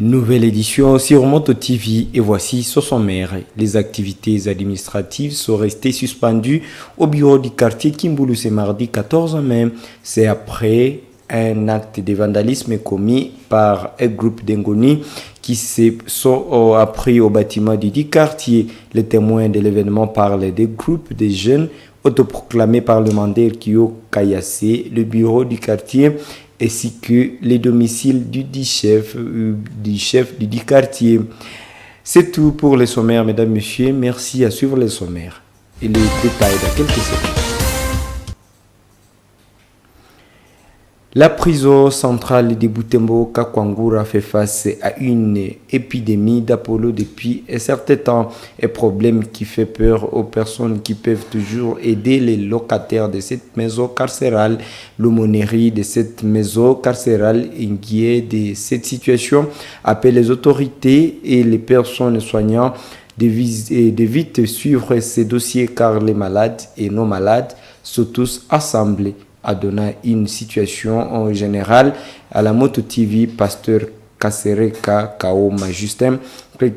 Nouvelle édition sur Moto TV et voici sur son maire. Les activités administratives sont restées suspendues au bureau du quartier Kimboulou ce mardi 14 mai. C'est après un acte de vandalisme commis par un groupe d'Ingoni qui se sont appris au bâtiment du dit quartier. Les témoins de l'événement parlent des groupes de jeunes autoproclamés parlementaires qui ont caillassé le bureau du quartier ainsi que les domiciles du dit chef du dit quartier. C'est tout pour les sommaires, mesdames, messieurs. Merci à suivre les sommaires. Et les détails dans quelques secondes. La prison centrale de Butembo Kakwangura fait face à une épidémie d'Apollo depuis un certain temps, un problème qui fait peur aux personnes qui peuvent toujours aider les locataires de cette maison carcérale. L'aumônerie de cette maison carcérale, inquiet de cette situation, appelle les autorités et les personnes soignantes de vite suivre ces dossiers car les malades et non malades sont tous assemblés. A donné une situation en général à la Moto TV, pasteur Kasereka Kaoma Justin,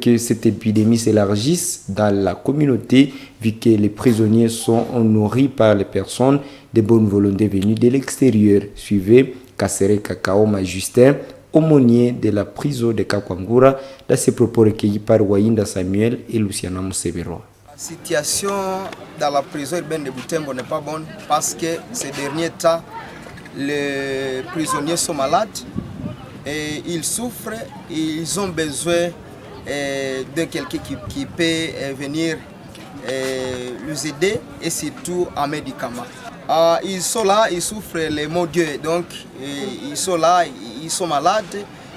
que cette épidémie s'élargisse dans la communauté vu que les prisonniers sont nourris par les personnes de bonne volonté venues de l'extérieur. Suivez Kasereka Kaoma Justin, aumônier de la prison de Kakwangura, dans ses propos recueillis par Wayinda Samuel et Luciana Moussevero. La situation dans la prison urbaine de Butembo n'est pas bonne parce que ces derniers temps, les prisonniers sont malades et ils souffrent et ils ont besoin de quelqu'un qui peut venir les aider et surtout en médicaments. Ils sont là, ils souffrent les maux Dieu, donc ils sont là, ils sont malades.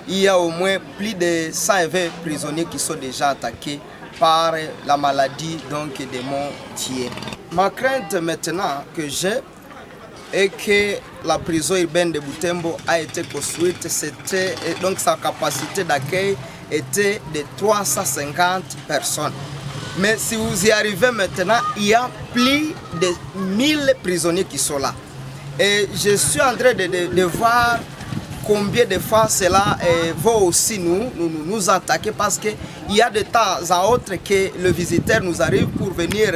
Il y a au moins plus de 120 prisonniers qui sont déjà attaqués par la maladie donc des montiers. Ma crainte maintenant que j'ai est que la prison urbaine de Butembo a été construite, donc sa capacité d'accueil était de 350 personnes. Mais si vous y arrivez maintenant, il y a plus de 1000 prisonniers qui sont là. Et je suis en train de voir combien de fois cela va aussi nous attaquer parce qu'il y a de temps à autre que le visiteur nous arrive pour venir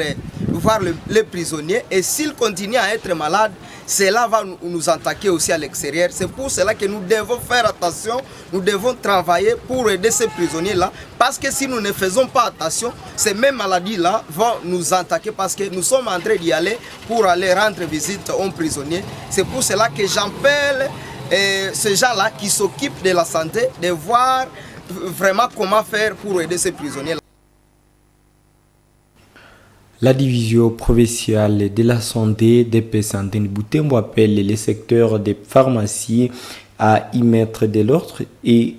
voir les prisonniers et s'il continue à être malade, cela va nous attaquer aussi à l'extérieur. C'est pour cela que nous devons faire attention, nous devons travailler pour aider ces prisonniers-là parce que si nous ne faisons pas attention, ces mêmes maladies-là vont nous attaquer parce que nous sommes en train d'y aller pour aller rendre visite aux prisonniers. C'est pour cela que j'appelle ces gens-là qui s'occupent de la santé, de voir vraiment comment faire pour aider ces prisonniers-là. La division provinciale de la santé DP Santé de Butembo appelle les secteurs des pharmacies à y mettre de l'ordre et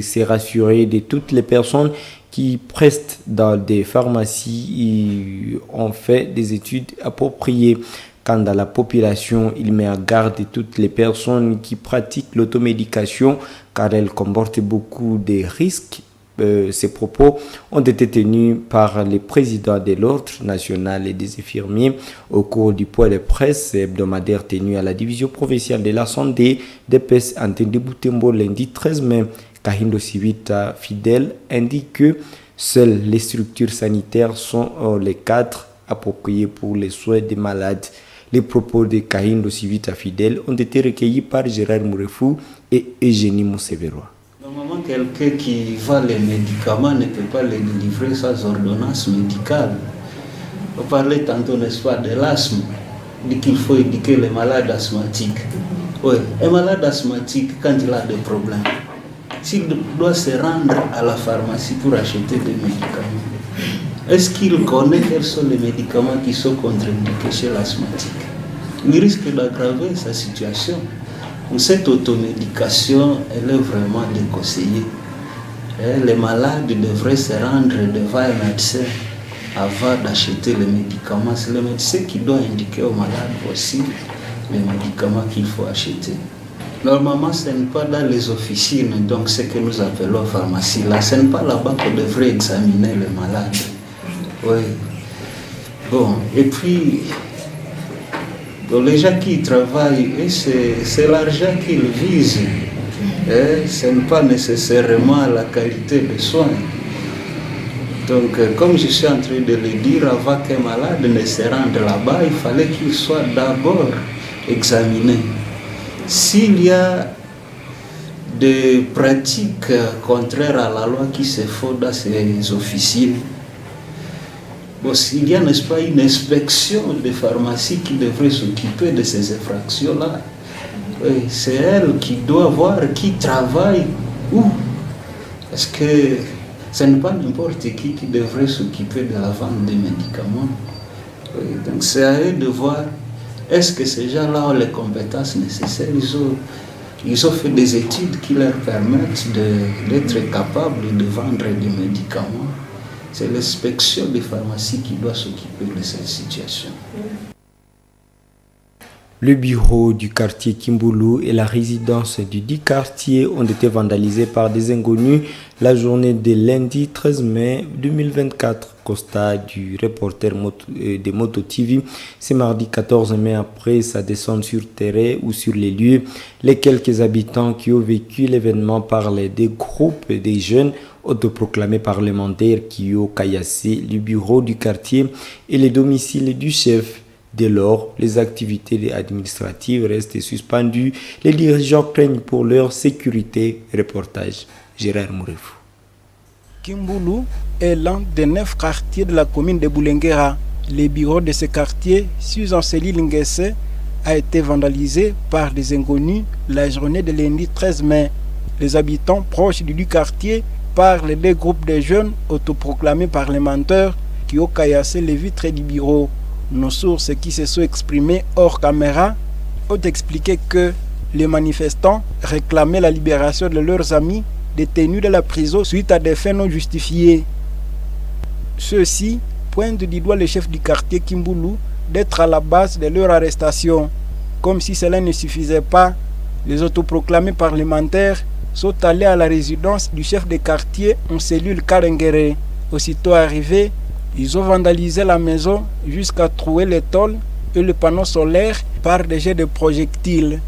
se rassurer de toutes les personnes qui prestent dans des pharmacies et ont fait des études appropriées. Quant à la population, il met en garde toutes les personnes qui pratiquent l'automédication car elle comporte beaucoup de risques. Ces propos ont été tenus par le président de l'Ordre national et des infirmiers au cours du point de presse hebdomadaire tenu à la division provinciale de la santé d'EPS Antenne de Butembo lundi 13 mai. Kahindo Sivita Fidèle indique que seules les structures sanitaires sont les cadres appropriés pour les soins des malades. Les propos de Kahindo Sivita Fidèle ont été recueillis par Gérard Mourefou et Eugénie Moussevero. Normalement, quelqu'un qui vend les médicaments ne peut pas les délivrer sans ordonnance médicale. On parlait tantôt, n'est-ce pas, de l'asthme, dit qu'il faut éduquer les malades asthmatiques. Oui, un malade asthmatique, quand il a des problèmes, s'il doit se rendre à la pharmacie pour acheter des médicaments, est-ce qu'il connaît quels sont les médicaments qui sont contre-indiqués chez l'asthmatique? Il risque d'aggraver sa situation. Cette automédication, elle est vraiment déconseillée. Les malades devraient se rendre devant un médecin avant d'acheter les médicaments. C'est le médecin qui doit indiquer aux malades aussi les médicaments qu'il faut acheter. Normalement, ce n'est pas dans les officines, donc ce que nous appelons pharmacie. Là, ce n'est pas là-bas qu'on devrait examiner les malades. Oui. Bon, et puis, les gens qui travaillent, c'est l'argent qu'ils visent. ce n'est pas nécessairement la qualité des soins. Donc, comme je suis en train de le dire, avant qu'un malade ne se rende là-bas, il fallait qu'il soit d'abord examiné. S'il y a des pratiques contraires à la loi qui se font dans ces officines, bon, s'il y a, n'est-ce pas, une inspection des pharmacies qui devrait s'occuper de ces infractions-là, c'est elle qui doit voir qui travaille où. Parce que ce n'est pas n'importe qui devrait s'occuper de la vente des médicaments. Donc c'est à eux de voir, est-ce que ces gens-là ont les compétences nécessaires. Ils ont fait des études qui leur permettent d'être capables de vendre des médicaments. C'est l'inspection des pharmacies qui doit s'occuper de cette situation. Le bureau du quartier Kimboulou et la résidence du dit quartier ont été vandalisés par des inconnus la journée de lundi 13 mai 2024. Constat du reporter de Moto TV. C'est mardi 14 mai après sa descente sur terrain ou sur les lieux. Les quelques habitants qui ont vécu l'événement parlaient des groupes des jeunes autoproclamés parlementaires qui ont caillassé le bureau du quartier et les domiciles du chef. Dès lors, les activités administratives restent suspendues. Les dirigeants craignent pour leur sécurité. Reportage Gérard Mourefou. Kimboulou est l'un des 9 quartiers de la commune de Boulenguera. Les bureaux de ce quartier, Suzan-Célie Linguesse, a été vandalisé par des inconnus la journée de lundi 13 mai. Les habitants proches du quartier parlent des groupes de jeunes autoproclamés parlementaires qui ont caillassé les vitres du bureau. Nos sources qui se sont exprimées hors caméra ont expliqué que les manifestants réclamaient la libération de leurs amis détenus de la prison suite à des faits non justifiés. Ceux-ci pointent du doigt le chef du quartier Kimboulou d'être à la base de leur arrestation. Comme si cela ne suffisait pas, les autoproclamés parlementaires sont allés à la résidence du chef de quartier en cellule Karengere. Aussitôt arrivés, ils ont vandalisé la maison jusqu'à trouer les tôles et le panneau solaire par des jets de projectiles.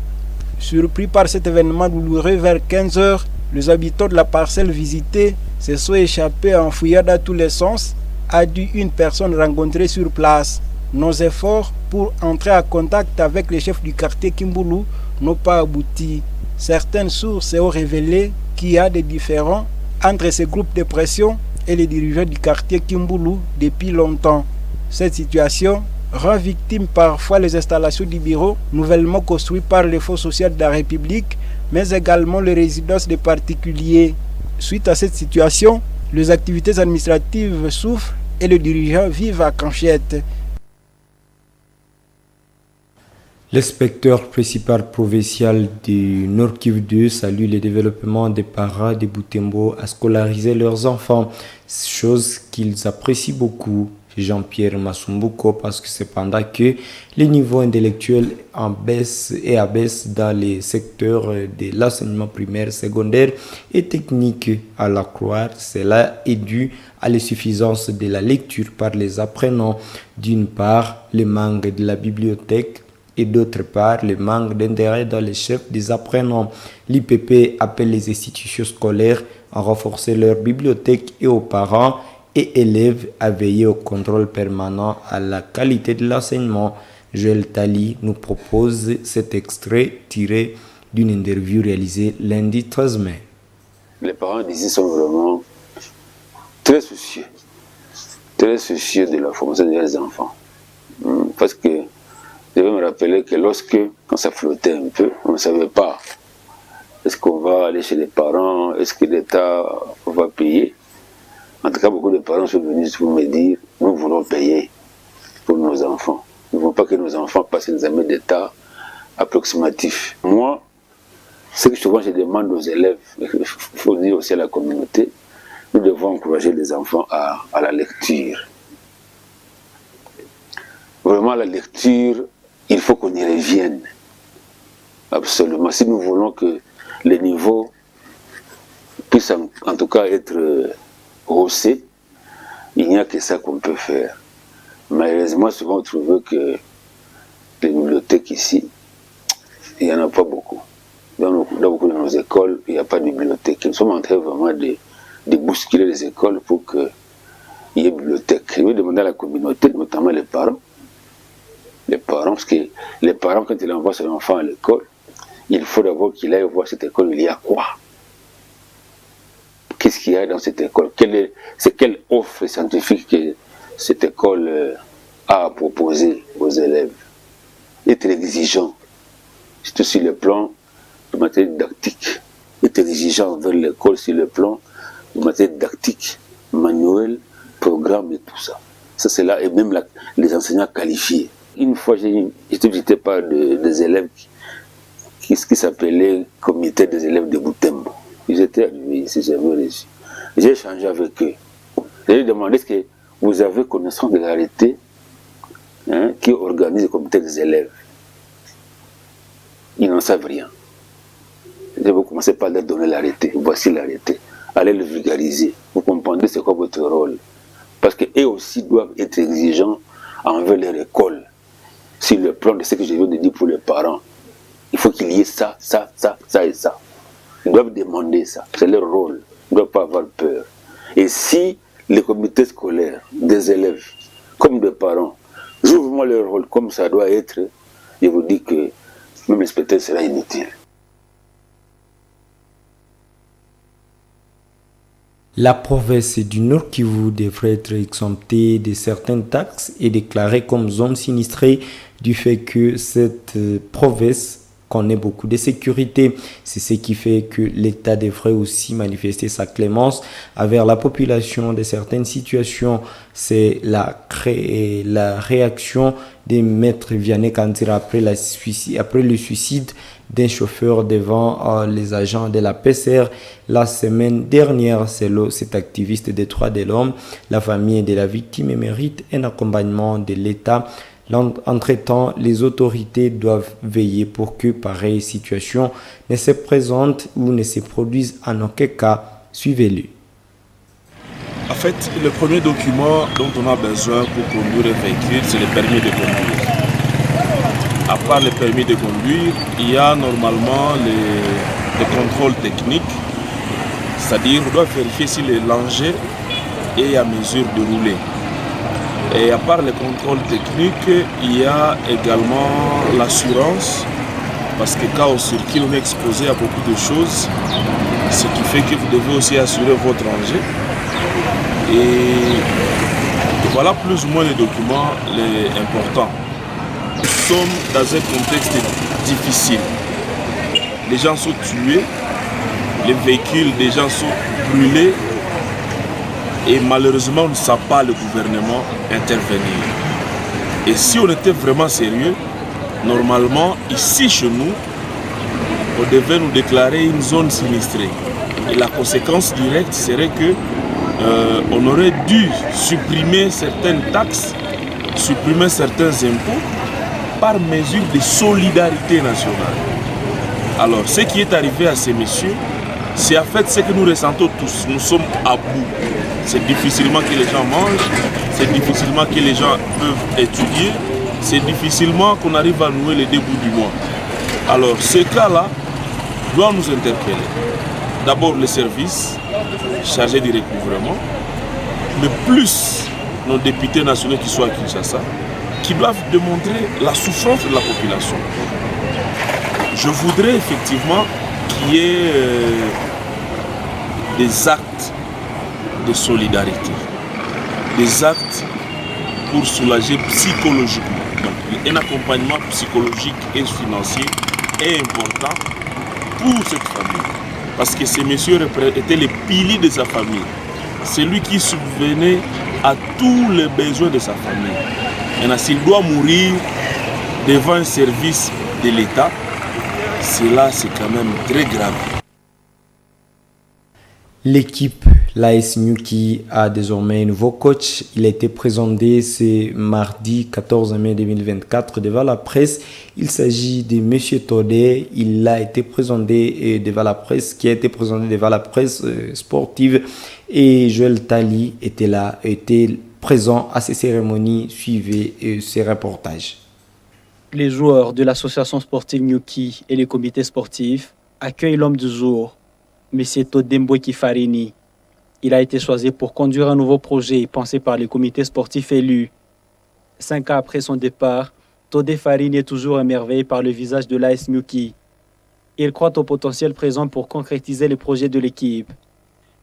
Surpris par cet événement douloureux vers 15 h, les habitants de la parcelle visitée se sont échappés en fouillant dans tous les sens, a dit une personne rencontrée sur place. Nos efforts pour entrer en contact avec les chefs du quartier Kimboulou n'ont pas abouti. Certaines sources ont révélé qu'il y a des différends entre ces groupes de pression et les dirigeants du quartier Kimboulou depuis longtemps. Cette situation rend victime parfois les installations du bureau nouvellement construites par les Fonds sociaux de la République, mais également les résidences des particuliers. Suite à cette situation, les activités administratives souffrent et les dirigeants vivent à Canchette. L'inspecteur principal provincial du Nord Kivu 2 salue le développement des parents de Butembo à scolariser leurs enfants, chose qu'ils apprécient beaucoup. Jean-Pierre Masumbuko, parce que cependant que les niveaux intellectuels en baisse et abaissent dans les secteurs de l'enseignement primaire, secondaire et technique. À la croire, cela est dû à l'insuffisance de la lecture par les apprenants. D'une part, le manque de la bibliothèque et d'autre part, le manque d'intérêt dans les chefs des apprenants. L'IPP appelle les institutions scolaires à renforcer leur bibliothèque et aux parents et élèves à veiller au contrôle permanent à la qualité de l'enseignement. Joël Tali nous propose cet extrait tiré d'une interview réalisée lundi 13 mai. Les parents d'ici sont vraiment très soucieux de la formation des enfants. Parce que je vais me rappeler que quand ça flottait un peu, on ne savait pas. Est-ce qu'on va aller chez les parents? Est-ce que l'État va payer? En tout cas, beaucoup de parents sont venus pour me dire, nous voulons payer pour nos enfants. Nous ne voulons pas que nos enfants passent un examen d'État approximatif. Moi, ce que souvent je demande aux élèves, il faut dire aussi à la communauté, nous devons encourager les enfants à la lecture. Vraiment, la lecture, il faut qu'on y revienne. Absolument. Si nous voulons que les niveaux puissent en tout cas être haussés, il n'y a que ça qu'on peut faire. Malheureusement, souvent on trouve que les bibliothèques ici, il n'y en a pas beaucoup. dans beaucoup de nos écoles, il n'y a pas de bibliothèque. Nous sommes en train vraiment de bousculer les écoles pour qu'il y ait une bibliothèque. Je vais demander à la communauté, notamment les parents, parce que les parents, quand ils envoient son enfant à l'école, il faut d'abord qu'il aille voir cette école, il y a quoi? Qu'est-ce qu'il y a dans cette école? C'est quelle offre scientifique que cette école a à proposer aux élèves? Être exigeant, surtout sur le plan de matière didactique. Être exigeant envers l'école sur le plan de matière didactique, manuel, programme et tout ça. Ça c'est là, et même les enseignants qualifiés. Une fois, j'étais par des élèves qui s'appelait Comité des élèves de Butembo. Ils étaient arrivés ici, j'avais reçu. J'ai échangé avec eux. J'ai demandé est-ce que vous avez connaissance de l'arrêté qui organise le comité des élèves. Ils n'en savent rien. Je vais commencer par leur donner l'arrêté. Voici l'arrêté. Allez le vulgariser. Vous comprenez c'est quoi votre rôle. Parce qu'eux aussi doivent être exigeants envers leur école. Sur le plan de ce que je viens de dire pour les parents. Il faut qu'il y ait ça, ça, ça, ça et ça. Ils doivent demander ça. C'est leur rôle. Ils ne doivent pas avoir peur. Et si les comités scolaires, des élèves, comme des parents, jouent vraiment leur rôle comme ça doit être, je vous dis que même l'inspecteur sera inutile. La province du Nord Kivu devrait être exemptée de certaines taxes et déclarée comme zone sinistrée du fait que cette province connaît beaucoup de sécurité. C'est ce qui fait que l'État devrait aussi manifester sa clémence envers la population de certaines situations. C'est la réaction de Maître Vianney Kandira après le suicide d'un chauffeur devant les agents de la PCR la semaine dernière. Selon cet activiste des droits de l'homme, la famille de la victime mérite un accompagnement de l'État. Entre-temps, les autorités doivent veiller pour que pareille situation ne se présente ou ne se produise en aucun cas. Suivez-le. En fait, le premier document dont on a besoin pour conduire un véhicule, c'est le permis de conduire. À part le permis de conduire, il y a normalement les contrôles techniques, c'est-à-dire on doit vérifier si l'engin est à mesure de rouler. Et à part les contrôles techniques, il y a également l'assurance, parce que quand on circule, on est exposé à beaucoup de choses, ce qui fait que vous devez aussi assurer votre engin. Et voilà plus ou moins les documents les importants. Nous sommes dans un contexte difficile. Les gens sont tués, les véhicules des gens sont brûlés et malheureusement on ne sait pas le gouvernement intervenir. Et si on était vraiment sérieux, normalement ici chez nous, on devait nous déclarer une zone sinistrée. Et la conséquence directe serait que on aurait dû supprimer certaines taxes, supprimer certains impôts par mesure de solidarité nationale. Alors, ce qui est arrivé à ces messieurs, c'est en fait ce que nous ressentons tous. Nous sommes à bout. C'est difficilement que les gens mangent, c'est difficilement que les gens peuvent étudier, c'est difficilement qu'on arrive à nouer les deux bouts du mois. Alors, ce cas-là doit nous interpeller. D'abord, les services chargés du recouvrement, mais plus nos députés nationaux qui sont à Kinshasa, qui doivent démontrer la souffrance de la population. Je voudrais effectivement qu'il y ait des actes de solidarité, des actes pour soulager psychologiquement. Donc, un accompagnement psychologique et financier est important pour cette famille. Parce que ces messieurs étaient les piliers de sa famille. C'est lui qui subvenait à tous les besoins de sa famille. Maintenant, s'il doit mourir devant un service de l'État, cela c'est quand même très grave. L'équipe l'AS Nyuki a désormais un nouveau coach. Il a été présenté ce mardi 14 mai 2024 devant la presse. Il s'agit de M. Todé. Il a été présenté devant la presse, qui a été présenté devant la presse sportive. Et Joël Tali était là, était présent à ces cérémonies. Suivez ces reportages. Les joueurs de l'association sportive Nyuki et les comités sportifs accueille l'homme du jour, M. Todembo Kifarini. Il a été choisi pour conduire un nouveau projet pensé par le comité sportif élu. 5 ans après son départ, Todé Farini est toujours émerveillé par le visage de l'AS Myuki. Il croit au potentiel présent pour concrétiser les projets de l'équipe.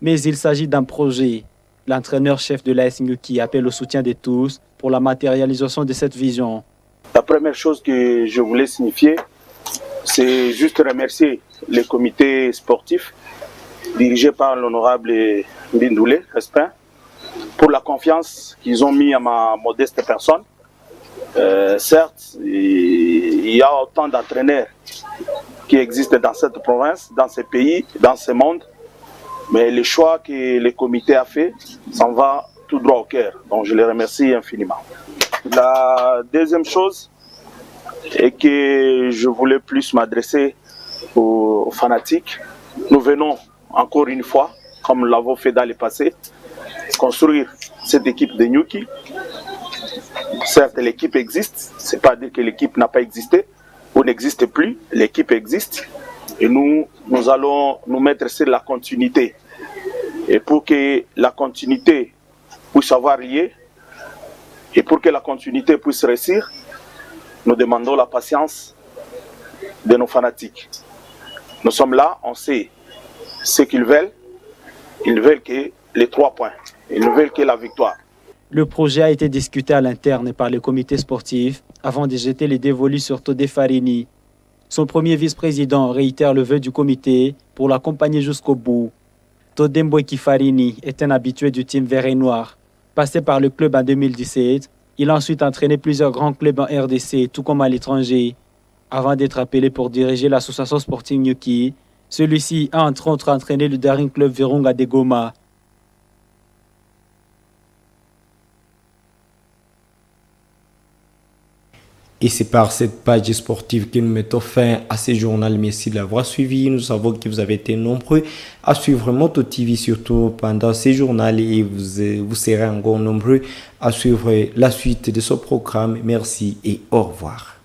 Mais il s'agit d'un projet. L'entraîneur-chef de l'AS Myuki appelle au soutien de tous pour la matérialisation de cette vision. La première chose que je voulais signifier, c'est juste remercier les comités sportifs dirigés par l'honorable Bindoulé Crespin pour la confiance qu'ils ont mis à ma modeste personne. Certes, il y a autant d'entraîneurs qui existent dans cette province, dans ce pays, dans ce monde, mais le choix que le comité a fait, ça en va tout droit au cœur. Donc je les remercie infiniment. La deuxième chose est que je voulais plus m'adresser aux fanatiques. Nous venons encore une fois, comme nous l'avons fait dans le passé, construire cette équipe de Myuki. Certes, l'équipe existe, c'est pas dire que l'équipe n'a pas existé ou n'existe plus, l'équipe existe et nous allons nous mettre sur la continuité. Et pour que la continuité puisse avoir lieu et pour que la continuité puisse réussir, nous demandons la patience de nos fanatiques. Nous sommes là, on sait ce qu'ils veulent que les 3 points, ils ne veulent que la victoire. Le projet a été discuté à l'interne par le comité sportif avant de jeter les dévolus sur Todé Farini. Son premier vice-président réitère le vœu du comité pour l'accompagner jusqu'au bout. Todembo Kifarini est un habitué du team vert et noir. Passé par le club en 2017, il a ensuite entraîné plusieurs grands clubs en RDC, tout comme à l'étranger. Avant d'être appelé pour diriger l'association sportive Myuki, celui-ci a entre autres entraîné le Daring Club Virunga de Goma. Et c'est par cette page sportive que nous mettons fin à ce journal. Merci de l'avoir suivi. Nous savons que vous avez été nombreux à suivre Moto TV, surtout pendant ce journal, et vous serez encore nombreux à suivre la suite de ce programme. Merci et au revoir.